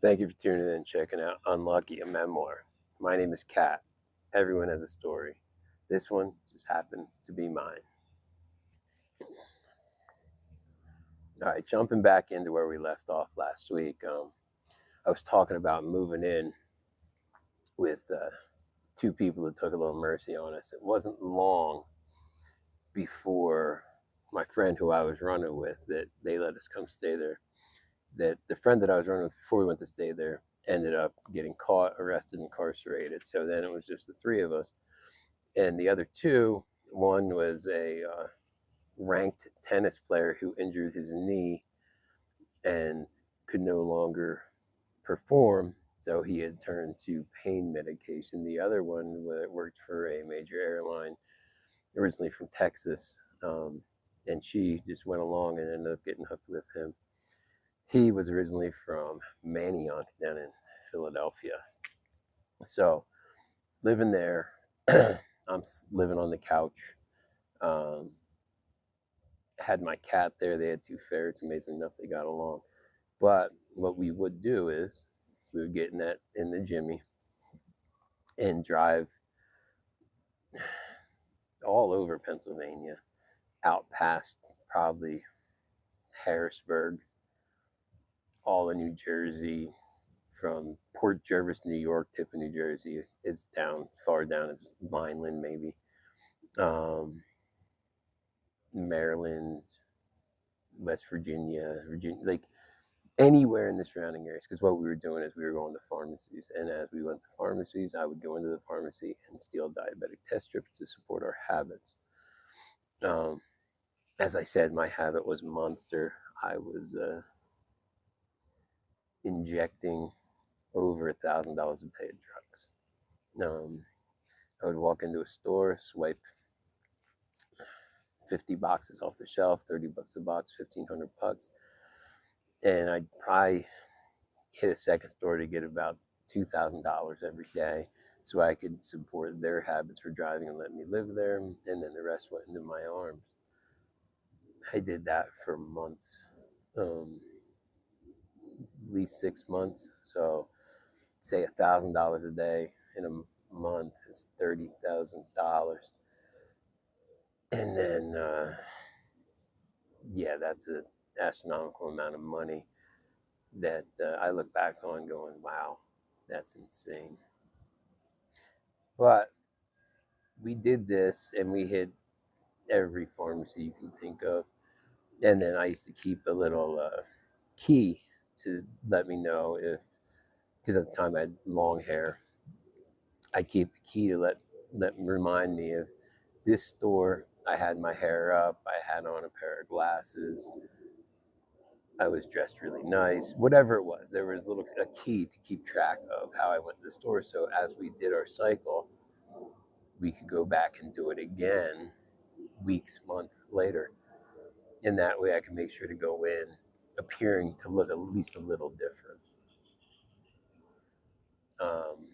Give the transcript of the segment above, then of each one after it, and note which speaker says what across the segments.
Speaker 1: Thank you for tuning in and checking out Unlucky, a memoir. My name is Kat. Everyone has a story. This one just happens to be mine. All right, jumping back into where we left off last week, I was talking about moving in with two people that took a little mercy on us. It wasn't long before my friend who I was running with that they let us come stay there. That the friend that I was running with before we went to stay there ended up getting caught, arrested, incarcerated. So then it was just the three of us. And the other two, one was a ranked tennis player who injured his knee and could no longer perform, so he had turned to pain medication. The other one worked for a major airline, originally from Texas, and she just went along and ended up getting hooked with him. He was originally from Manayunk down in Philadelphia. So living there, I'm living on the couch. Um, had my cat there. They had two ferrets. Amazing enough, they got along. But what we would do is we would get in the Jimmy and drive all over Pennsylvania, out past probably Harrisburg, all of New Jersey, from Port Jervis, New York, tip of New Jersey is down far down as Vineland, maybe. Maryland, West Virginia, like anywhere in the surrounding areas. Because what we were doing is we were going to pharmacies, and as we went to pharmacies, I would go into the pharmacy and steal diabetic test strips to support our habits. Um, as I said, my habit was monster. I was injecting over $1,000 a day of drugs. I would walk into a store, swipe 50 boxes off the shelf, $30 a box, 1,500 bucks, and I'd probably hit a second store to get about $2,000 every day, so I could support their habits for driving and let me live there, and then the rest went into my arms. I did that for months, at least 6 months. So say $1,000 a day in a month is $30,000, and then yeah, that's an astronomical amount of money that I look back on going, wow, that's insane. But we did this and we hit every pharmacy you can think of. And then I used to keep a little key to let me know if, because at the time I had long hair, I keep a key to let remind me of this store. I had my hair up, I had on a pair of glasses, I was dressed really nice, whatever it was. There was a key to keep track of how I went to the store. So as we did our cycle, we could go back and do it again weeks, months later. In that way, I can make sure to go in appearing to look at least a little different. Um,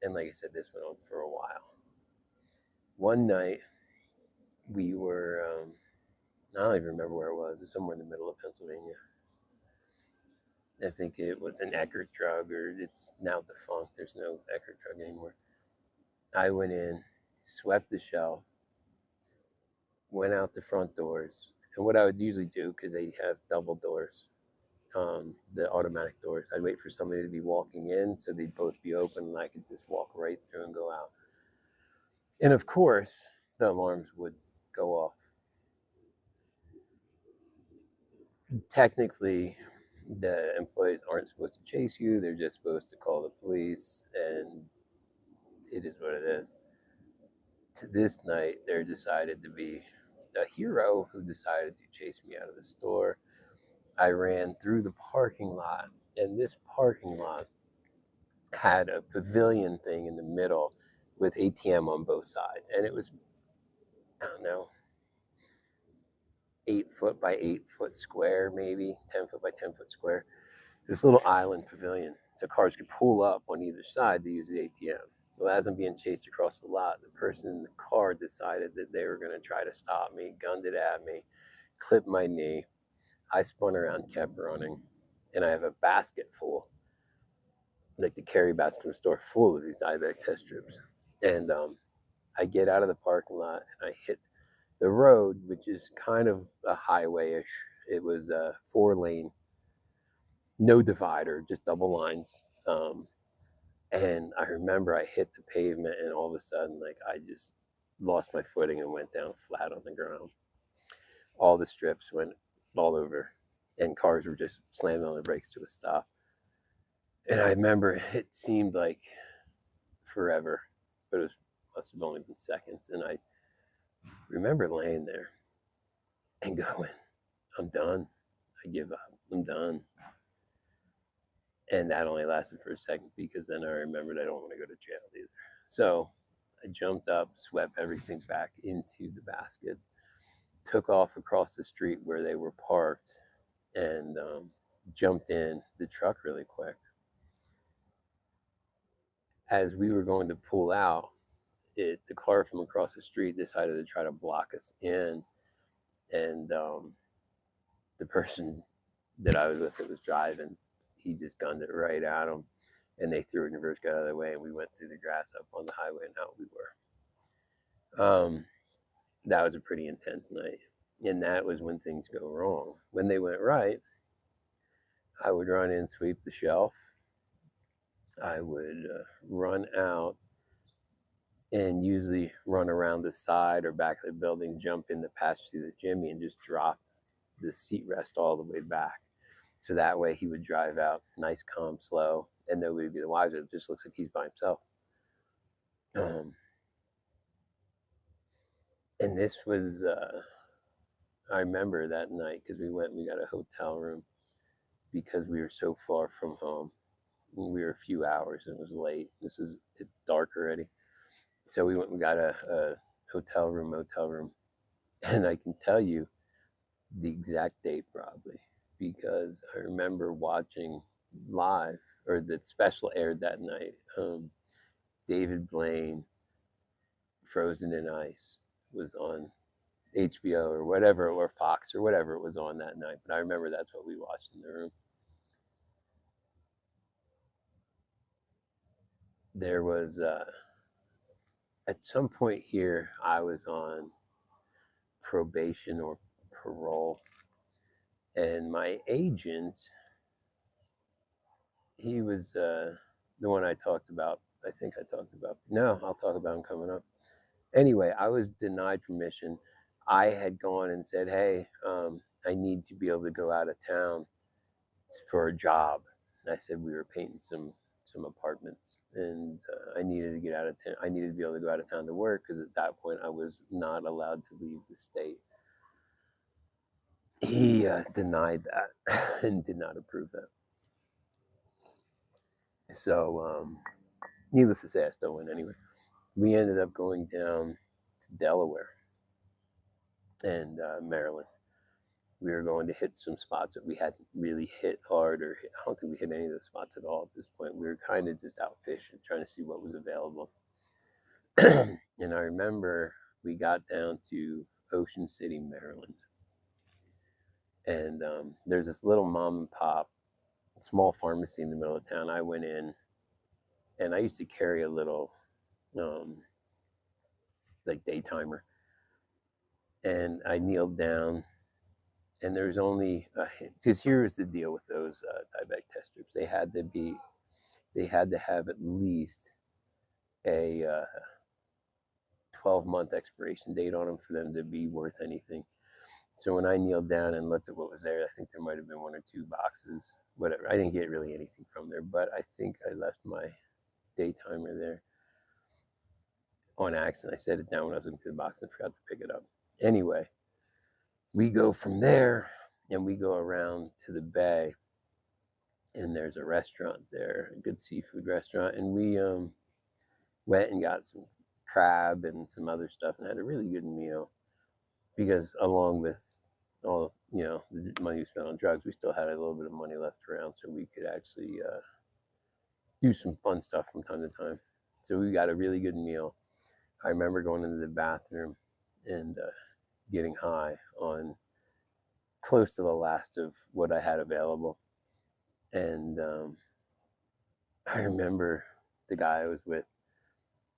Speaker 1: and like I said, this went on for a while. One night, we were, I don't even remember where it was. It was somewhere in the middle of Pennsylvania. I think it was an Eckerd drug, or it's now defunct. There's no Eckerd drug anymore. I went in, swept the shelf, went out the front doors. And what I would usually do, because they have double doors, the automatic doors, I'd wait for somebody to be walking in so they'd both be open and I could just walk right through and go out. And of course, the alarms would go off. Technically, the employees aren't supposed to chase you, they're just supposed to call the police, and it is what it is. To this night, there decided to be a hero who decided to chase me out of the store. I ran through the parking lot, and this parking lot had a pavilion thing in the middle with ATM on both sides. And it was, I don't know, 8 foot by 8 foot square, maybe 10 foot by 10 foot square. This little island pavilion. So cars could pull up on either side to use the ATM. Well, as I'm being chased across the lot, the person in the car decided that they were going to try to stop me, gunned it at me, clipped my knee. I spun around, kept running, and I have a basket full, like the carry basket from the store, full of these diabetic test strips. And I get out of the parking lot and I hit the road, which is kind of a highway-ish. It was a 4-lane, no divider, just double lines. And I remember I hit the pavement, and all of a sudden, like, I just lost my footing and went down flat on the ground. All the strips went all over, and cars were just slamming on the brakes to a stop. And I remember it seemed like forever, but it must have only been seconds. And I remember laying there and going, I'm done. I give up. I'm done. And that only lasted for a second, because then I remembered I don't want to go to jail either. So I jumped up, swept everything back into the basket, took off across the street where they were parked, and jumped in the truck really quick. As we were going to pull out, the car from across the street decided to try to block us in, and the person that I was with that was driving, he just gunned it right at him, and they threw it in reverse, got out of the way, and we went through the grass up on the highway, and out we were. That was a pretty intense night, and that was when things go wrong. When they went right, I would run in, sweep the shelf. I would run out and usually run around the side or back of the building, jump in the passenger seat of the Jimmy, and just drop the seat rest all the way back. So that way he would drive out nice, calm, slow, and nobody would be the wiser. It just looks like he's by himself. And this was, I remember that night, because we got a hotel room because we were so far from home. We were a few hours, and it was late. It's dark already. So we went and got a motel room. And I can tell you the exact date probably, because I remember watching live, or the special aired that night. David Blaine, Frozen in Ice, was on HBO or whatever, or Fox or whatever it was on that night. But I remember that's what we watched in the room. There was, at some point here, I was on probation or parole, and my agent, he was the one I talked about. I think I talked about. No, I'll talk about him coming up. Anyway, I was denied permission. I had gone and said, hey, I need to be able to go out of town for a job. I said we were painting some apartments, and I needed to get out of town. I needed to be able to go out of town to work, because at that point I was not allowed to leave the state. He denied that and did not approve that. So needless to say, I still went anyway. We ended up going down to Delaware and Maryland. We were going to hit some spots that we hadn't really hit hard, or I don't think we hit any of those spots at all at this point. We were kind of just out fishing, trying to see what was available. And I remember we got down to Ocean City, Maryland. And there's this little mom and pop, small pharmacy in the middle of town. I went in, and I used to carry a little like daytimer. And I kneeled down, and there was only, because here was the deal with those diabetic test strips. They had to have at least a 12-month expiration date on them for them to be worth anything. So when I kneeled down and looked at what was there, I think there might have been 1 or 2 boxes, whatever. I didn't get really anything from there, but I think I left my daytimer there on accident. I set it down when I was looking through the box and forgot to pick it up. Anyway, we go from there, and we go around to the bay, and there's a restaurant there, a good seafood restaurant, and we went and got some crab and some other stuff, and had a really good meal, because along with all the money we spent on drugs, we still had a little bit of money left around, so we could actually do some fun stuff from time to time. So we got a really good meal. I remember going into the bathroom and getting high on close to the last of what I had available. And I remember the guy I was with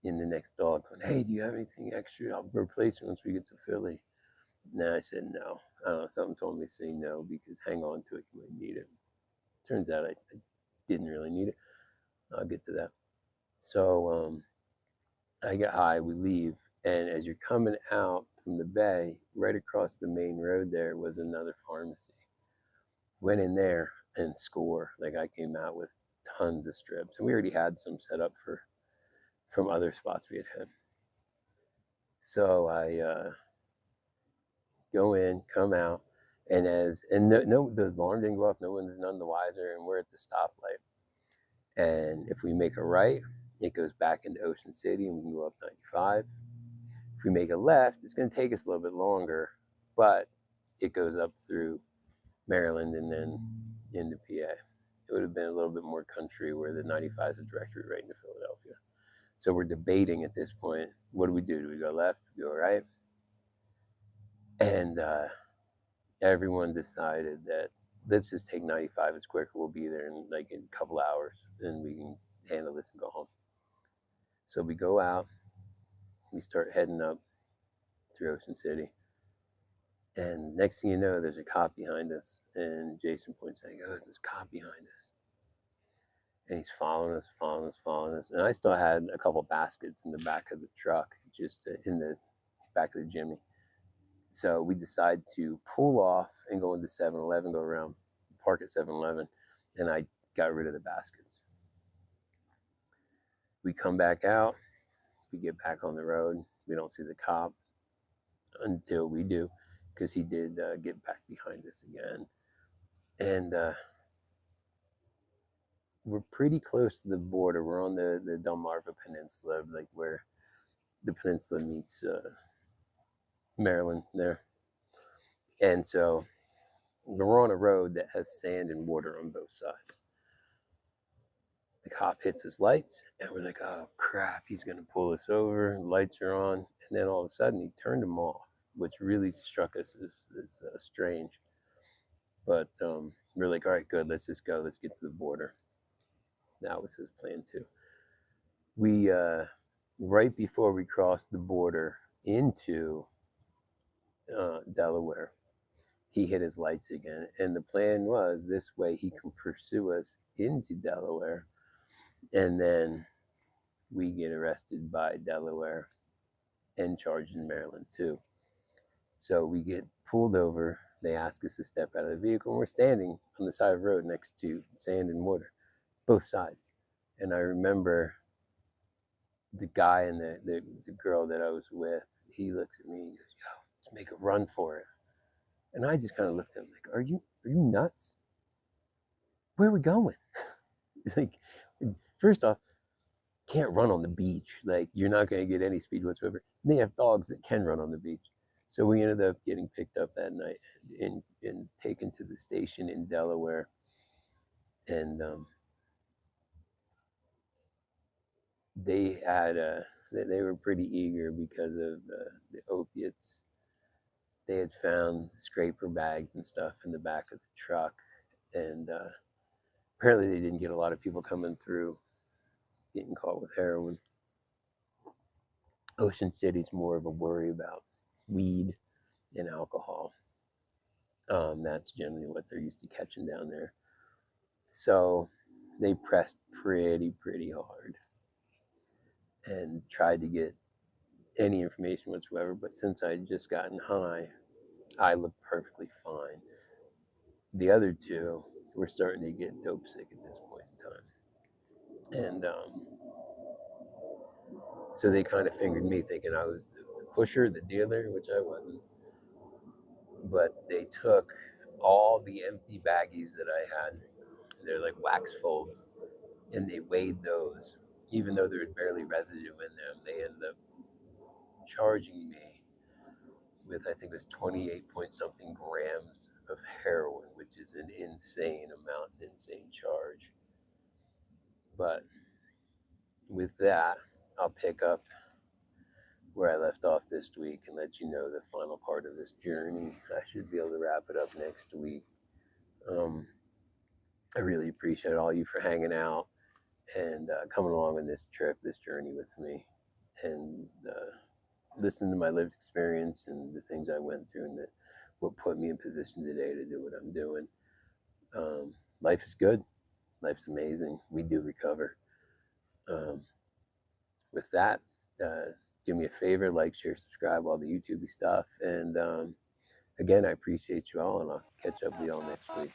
Speaker 1: in the next dog going, "Hey, do you have anything extra? I'll replace it once we get to Philly." And I said no. Something told me to say no because hang on to it, you might need it. Turns out I didn't really need it. I'll get to that. So I get high, we leave, and as you're coming out from the bay, right across the main road there was another pharmacy. Went in there and score. Like I came out with tons of strips, and we already had some set up from other spots we had hit. So I go in, come out, and the alarm didn't go off. No one's none the wiser, and we're at the stoplight. And if we make a right, it goes back into Ocean City, and we can go up 95. If we make a left, it's going to take us a little bit longer, but it goes up through Maryland and then into PA. It would have been a little bit more country where the 95 is a direct route right into Philadelphia. So we're debating at this point, what do? Do we go left? Do we go right? And everyone decided that let's just take 95. It's quicker. We'll be there in like a couple hours and we can handle this and go home. So we go out, we start heading up through Ocean City. And next thing you know, there's a cop behind us. And Jason points out, oh, there's this cop behind us. And he's following us. And I still had a couple baskets in the back of the truck, just in the back of the Jimmy. So we decide to pull off and go into 7-Eleven, go around, park at 7-Eleven, and I got rid of the baskets. We come back out, we get back on the road. We don't see the cop until we do, because he did get back behind us again. And we're pretty close to the border. We're on the Delmarva Peninsula, like where the peninsula meets Maryland there. And so we're on a road that has sand and water on both sides. The cop hits his lights, and we're like, oh crap, he's going to pull us over. Lights are on. And then all of a sudden, he turned them off, which really struck us as strange. But we're like, all right, good, let's just go. Let's get to the border. That was his plan too. We, right before we crossed the border into Delaware, he hit his lights again. And the plan was this way he can pursue us into Delaware, and then we get arrested by Delaware and charged in Maryland too. So we get pulled over. They ask us to step out of the vehicle, and we're standing on the side of the road next to sand and water, both sides. And I remember the guy and the girl that I was with, he looks at me and goes, yo, let's make a run for it. And I just kind of looked at him like, are you nuts? Where are we going? Like, first off, can't run on the beach. Like, you're not going to get any speed whatsoever. And they have dogs that can run on the beach. So we ended up getting picked up that night and taken to the station in Delaware. And they were pretty eager because of the opiates. They had found scraper bags and stuff in the back of the truck. And apparently they didn't get a lot of people coming through getting caught with heroin. Ocean City's more of a worry about weed and alcohol. That's generally what they're used to catching down there. So they pressed pretty hard and tried to get any information whatsoever. But since I'd just gotten high, I looked perfectly fine. The other two were starting to get dope sick at this point in time. And so they kind of fingered me, thinking I was the pusher, the dealer, which I wasn't. But they took all the empty baggies that I had, they're like wax folds, and they weighed those. Even though there was barely residue in them, they ended up charging me with, I think it was 28 point something grams of heroin, which is an insane amount, an insane charge. But with that, I'll pick up where I left off this week and let you know the final part of this journey. I should be able to wrap it up next week. I really appreciate all you for hanging out and coming along on this trip, this journey with me, and listening to my lived experience and the things I went through and what put me in position today to do what I'm doing. Life is good. Life's amazing. We do recover. Um, with that, do me a favor, like, share, subscribe, all the YouTube stuff. And again, I appreciate you all, and I'll catch up with you all next week.